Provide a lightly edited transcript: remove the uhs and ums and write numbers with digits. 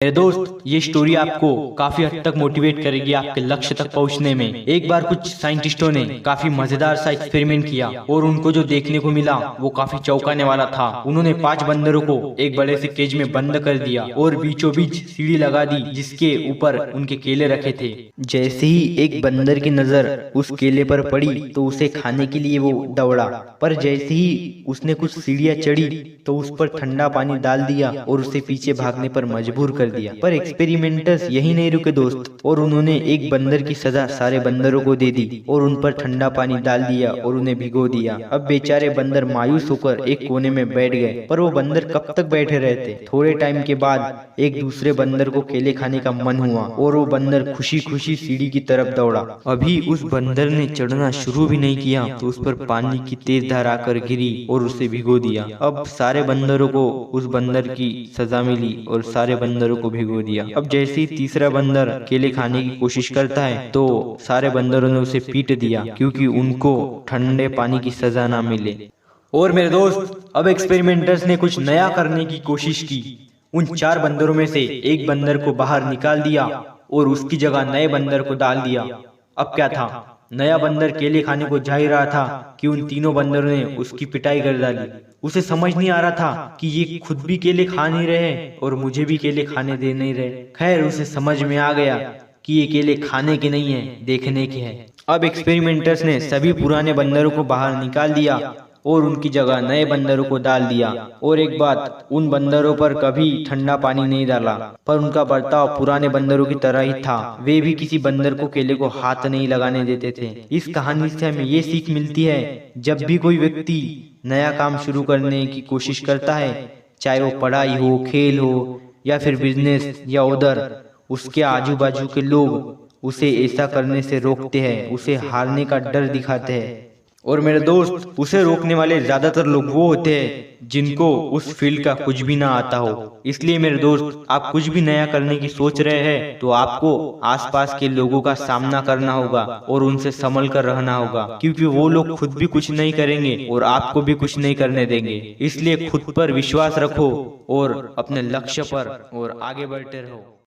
मेरे दोस्त, ये स्टोरी आपको काफी हद तक मोटिवेट करेगी आपके लक्ष्य तक पहुंचने में। एक बार कुछ साइंटिस्टों ने काफी मजेदार सा एक्सपेरिमेंट किया और उनको जो देखने को मिला वो काफी चौंकाने वाला था। उन्होंने 5 बंदरों को एक बड़े से केज में बंद कर दिया और बीचों बीच सीढ़ी लगा दी जिसके ऊपर उनके केले रखे थे। जैसे ही एक बंदर की नजर उस केले पर पड़ी तो उसे खाने के लिए वो दौड़ा, पर जैसे ही उसने कुछ सीढ़ियां चढ़ी तो उस पर ठंडा पानी डाल दिया और उसे पीछे भागने पर मजबूर कर दिया। पर एक्सपेरिमेंटर्स यही नहीं रुके दोस्त, और उन्होंने एक बंदर की सजा सारे बंदरों को दे दी और उन पर ठंडा पानी डाल दिया और उन्हें भिगो दिया। अब बेचारे बंदर मायूस होकर एक कोने में बैठ गए, पर वो बंदर कब तक बैठे रहते। थोड़े टाइम के बाद एक दूसरे बंदर को केले खाने का मन हुआ और वो बंदर खुशी खुशी सीढ़ी की तरफ दौड़ा। अभी उस बंदर ने चढ़ना शुरू भी नहीं किया तो उस पर पानी की तेज धार आकर गिरी और उसे भिगो दिया। अब सारे बंदरों को उस बंदर की सजा मिली और सारे बंदरों को भिगो दिया। अब जैसे ही तीसरा बंदर केले खाने की कोशिश करता है तो सारे बंदरों ने उसे पीट दिया क्योंकि उनको ठंडे पानी की सजा ना मिले। और मेरे दोस्त, अब एक्सपेरिमेंटर्स ने कुछ नया करने की कोशिश की। उन 4 बंदरों में से एक बंदर को बाहर निकाल दिया और उसकी जगह नए बंदर को डाल दिया। अब क्या था, नया बंदर केले खाने को जा ही रहा था कि उन तीनों बंदरों ने उसकी पिटाई कर डाली। उसे समझ नहीं आ रहा था कि ये खुद भी केले खा नहीं रहे और मुझे भी केले खाने दे नहीं रहे। खैर, उसे समझ में आ गया कि ये केले खाने के नहीं है, देखने के हैं। अब एक्सपेरिमेंटर्स ने सभी पुराने बंदरों को बाहर निकाल दिया और उनकी जगह नए बंदरों को डाल दिया। और एक बात, उन बंदरों पर कभी ठंडा पानी नहीं डाला, पर उनका बर्ताव पुराने बंदरों की तरह ही था। वे भी किसी बंदर को केले को हाथ नहीं लगाने देते थे। इस कहानी से हमें ये सीख मिलती है, जब भी कोई व्यक्ति नया काम शुरू करने की कोशिश करता है, चाहे वो पढ़ाई हो, खेल हो या फिर बिजनेस या उधर, उसके आजू बाजू के लोग उसे ऐसा करने से रोकते हैं, उसे हारने का डर दिखाते हैं। और मेरे दोस्त, उसे रोकने वाले ज्यादातर लोग वो होते हैं जिनको उस फील्ड का कुछ भी ना आता हो। इसलिए मेरे दोस्त, आप कुछ भी नया करने की सोच रहे हैं तो आपको आसपास के लोगों का सामना करना होगा और उनसे संभल कर रहना होगा, क्योंकि वो लोग खुद भी कुछ नहीं करेंगे और आपको भी कुछ नहीं करने देंगे। इसलिए खुद पर विश्वास रखो और अपने लक्ष्य पर और आगे बढ़ते रहो।